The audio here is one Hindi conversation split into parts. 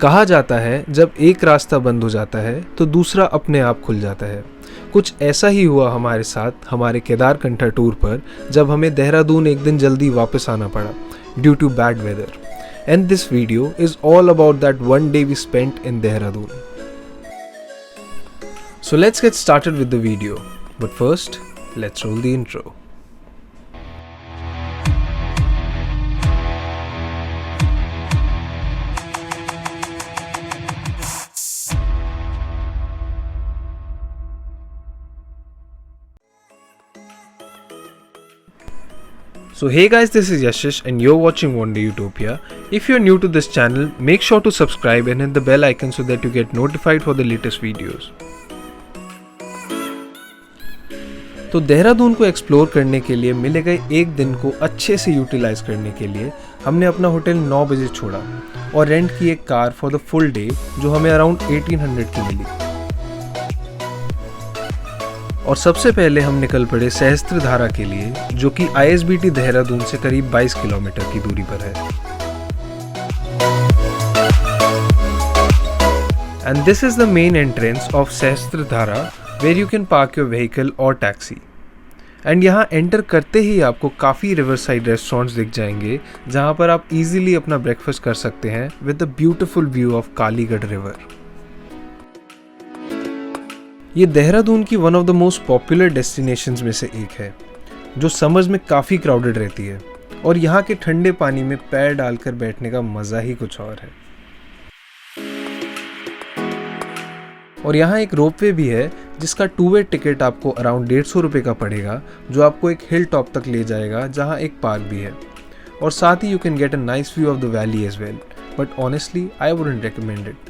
कहा जाता है जब एक रास्ता बंद हो जाता है तो दूसरा अपने आप खुल जाता है। कुछ ऐसा ही हुआ हमारे साथ हमारे केदारकंठा टूर पर, जब हमें देहरादून एक दिन जल्दी वापस आना पड़ा due to bad weather. And this video is all about that one day we spent in Dehradun. So let's get started with the video, but first let's roll the intro. So hey guys, this is Yashish and you're watching One Day Utopia. If you're new to this channel, make sure to subscribe and hit the bell icon so that you get notified for the latest videos. तो देहरादून को एक्सप्लोर करने के लिए मिले गए एक दिन को अच्छे से यूटिलाइज करने के लिए हमने अपना होटल 9 बजे छोड़ा और रेंट की एक car for the full day जो हमें अराउंड 1800 की मिली। और सबसे पहले हम निकल पड़े सहस्त्रधारा के लिए, जो कि ISBT देहरादून से करीब 22 किलोमीटर की दूरी पर है। And this is the main entrance of Sahastradhara where you can park your vehicle or taxi. And यहाँ एंटर करते ही आपको काफ़ी रिवर साइड रेस्टोरेंट्स दिख जाएंगे जहाँ पर आप इजीली अपना ब्रेकफास्ट कर सकते हैं with the beautiful view of Kaligarh river. ये देहरादून की one of the most popular destinations में से एक है जो समर्स में काफ़ी क्राउडेड रहती है, और यहाँ के ठंडे पानी में पैर डालकर बैठने का मज़ा ही कुछ और है। और यहाँ एक रोपवे भी है जिसका 2-वे टिकट आपको अराउंड 150 रुपये का पड़ेगा, जो आपको एक हिल टॉप तक ले जाएगा जहाँ एक पार्क भी है। और साथ ही you can get a nice view of the valley as well, but honestly I wouldn't recommend it.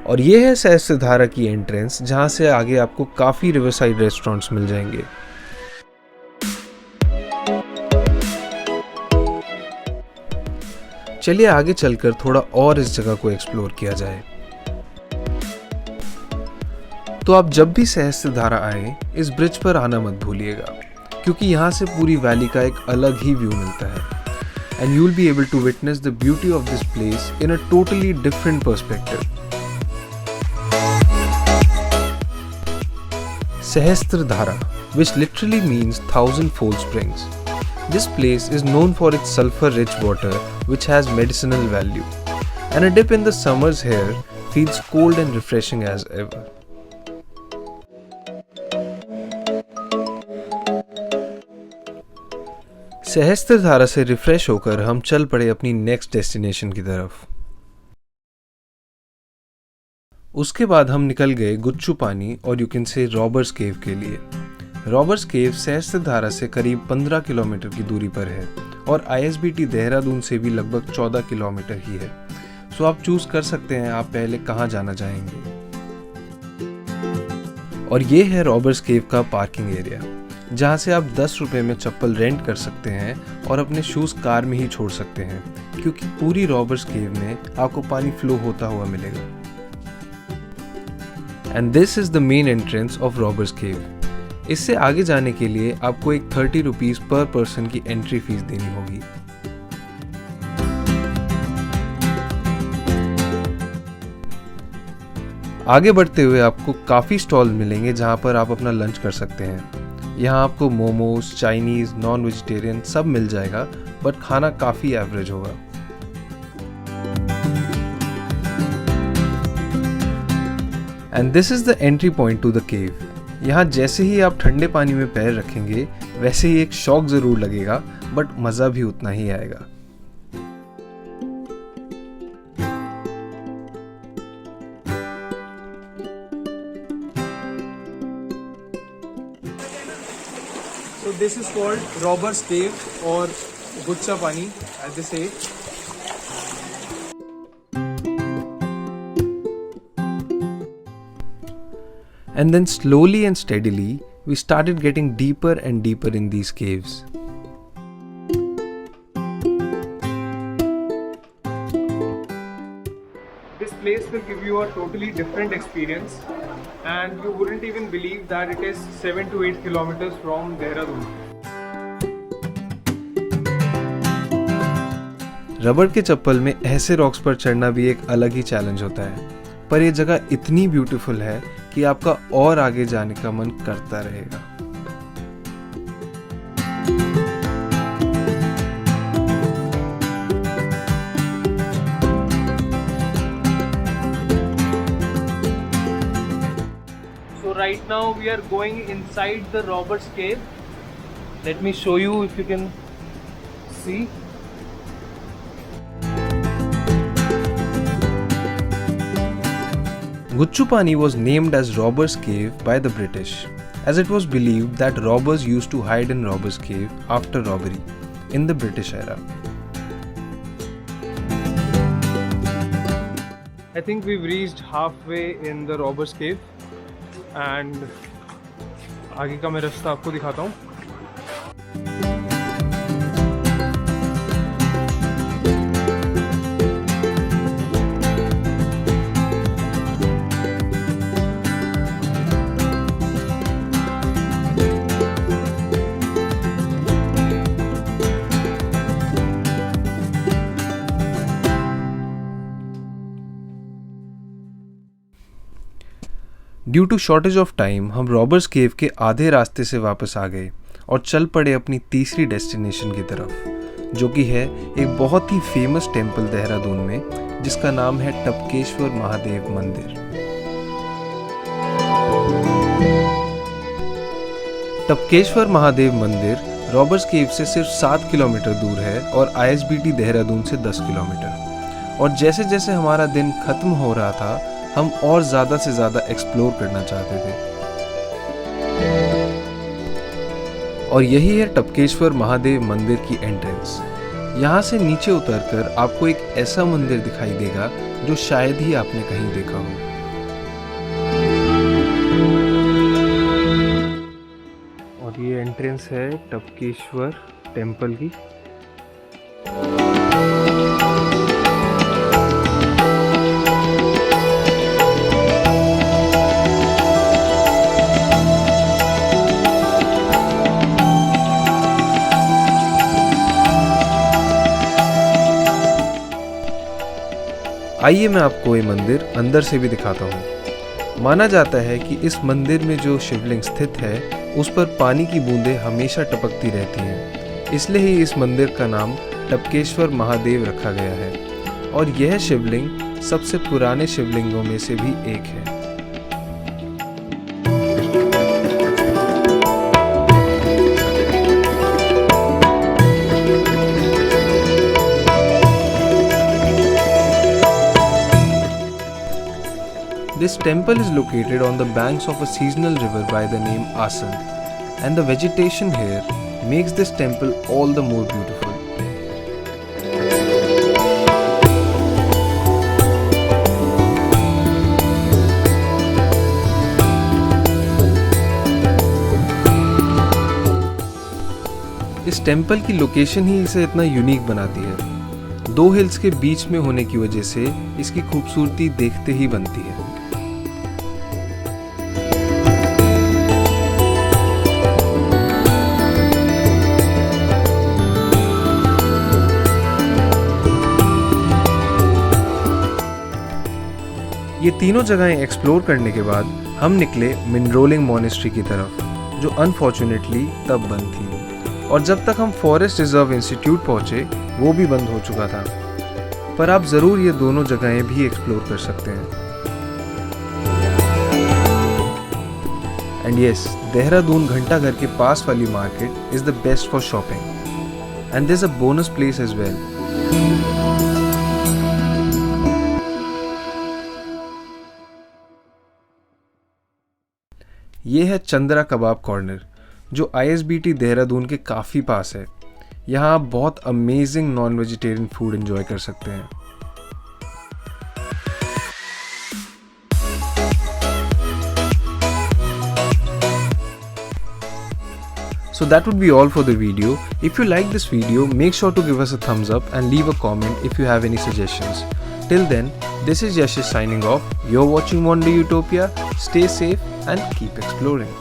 और ये है सहस्त्रधारा की एंट्रेंस, जहाँ से आगे आपको काफ़ी रिवर साइड रेस्टोरेंट्स मिल जाएंगे। चलिए आगे चलकर थोड़ा और इस जगह को एक्सप्लोर किया जाए। तो आप जब भी सहस्त्रधारा आए इस ब्रिज पर आना मत भूलिएगा, क्योंकि यहाँ से पूरी वैली का एक अलग ही व्यू मिलता है and you will be able to witness the beauty of this place in a totally different perspective. Sahastradhara, which literally means 1000-fold springs. This place is known for its sulfur-rich water, which has medicinal value, and a dip in the summers here feels cold and refreshing as ever. Sahastradhara से रिफ्रेश होकर हम चल पड़े अपनी नेक्स्ट डेस्टिनेशन की तरफ। उसके बाद हम निकल गए गुच्चू पानी और you can say robbers cave के लिए। रॉबर्स केव सहस्त्रधारा से करीब 15 किलोमीटर की दूरी पर है और ISBT देहरादून से भी लगभग 14 किलोमीटर ही है। सो आप चूज कर सकते हैं आप पहले कहाँ जाना चाहेंगे। और ये है रॉबर्स केव का पार्किंग एरिया, जहाँ से आप 10 रुपये में चप्पल रेंट कर सकते हैं और अपने शूज कार में ही छोड़ सकते हैं, क्योंकि पूरी रॉबर्स केव में आपको पानी फ्लो होता हुआ मिलेगा। And this is the main entrance of Robbers Cave. इससे आगे जाने के लिए आपको एक 30 रुपीज पर पर्सन की एंट्री फीस देनी होगी। आगे बढ़ते हुए आपको काफी स्टॉल मिलेंगे जहां पर आप अपना लंच कर सकते हैं। यहाँ आपको मोमोज, चाइनीज, नॉन वेजिटेरियन सब मिल जाएगा, बट खाना काफी एवरेज होगा। And this is the entry point two the cave. यहाँ जैसे ही आप ठंडे पानी में पैर रखेंगे वैसे ही एक शॉक जरूर लगेगा, बट मजा भी उतना ही आएगा। So this is called Robbers Cave or Guccha Pani as they say. And then slowly and steadily, we started getting deeper and deeper in these caves. This place will give you a totally different experience, and you wouldn't even believe that it is 7 to 8 kilometers from Dehradun. रबड़ के चप्पल में ऐसे रॉक्स पर चढ़ना भी एक अलग ही चैलेंज होता है, पर यह जगह इतनी ब्यूटीफुल है कि आपका और आगे जाने का मन करता रहेगा। So right now we are going inside the robber's cave. Let me show you if you can see. Guchupani was named as Robber's Cave by the British, as it was believed that robbers used to hide in Robber's Cave after robbery in the British era. I think we've reached halfway in the robber's cave and आगे का मैं रास्ता आपको दिखाता हूँ। Due to shortage of time हम रॉबर्स केव के आधे रास्ते से वापस आ गए और चल पड़े अपनी तीसरी डेस्टिनेशन की तरफ, जो कि है एक बहुत ही फेमस टेम्पल देहरादून में जिसका नाम है टपकेश्वर महादेव मंदिर। टपकेश्वर महादेव मंदिर रॉबर्स केव से सिर्फ 7 किलोमीटर दूर है और ISBT देहरादून से 10 किलोमीटर। और जैसे जैसे हमारा दिन खत्म हो रहा था हम और ज़्यादा से ज़्यादा एक्सप्लोर करना चाहते थे। और यही है टपकेश्वर महादेव मंदिर की एंट्रेंस। यहाँ से नीचे उतरकर आपको एक ऐसा मंदिर दिखाई देगा जो शायद ही आपने कहीं देखा हो। और ये एंट्रेंस है टपकेश्वर टेम्पल की। आइए मैं आपको ये मंदिर अंदर से भी दिखाता हूँ। माना जाता है कि इस मंदिर में जो शिवलिंग स्थित है उस पर पानी की बूंदें हमेशा टपकती रहती हैं, इसलिए ही इस मंदिर का नाम टपकेश्वर महादेव रखा गया है। और यह शिवलिंग सबसे पुराने शिवलिंगों में से भी एक है। This temple is located on the banks of a seasonal river by the name Asan, and the vegetation here makes this temple all the more beautiful. इस टेम्पल की लोकेशन ही इसे इतना यूनिक बनाती है। 2 हिल्स के बीच में होने की वजह से इसकी खूबसूरती देखते ही बनती है। ये तीनों जगहें एक्सप्लोर करने के बाद हम निकले मिनरोलिंग मोनेस्ट्री की तरफ, जो अनफॉर्चुनेटली तब बंद थी। और जब तक हम फॉरेस्ट रिजर्व इंस्टीट्यूट पहुंचे वो भी बंद हो चुका था। पर आप ज़रूर ये दोनों जगहें भी एक्सप्लोर कर सकते हैं। एंड यस, देहरादून घंटाघर के पास वाली market is the best for shopping and there is a bonus place as well. ये है चंद्रा कबाब कॉर्नर, जो ISBT देहरादून के काफ़ी पास है। यहाँ आप बहुत amazing non vegetarian food enjoy कर सकते हैं। So that would be all for the video. If you like this video, make sure to give us a thumbs up and leave a comment if you have any suggestions. Till then, this is Yashish signing off. You're watching Wonder Utopia. Stay safe and keep exploring.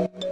है।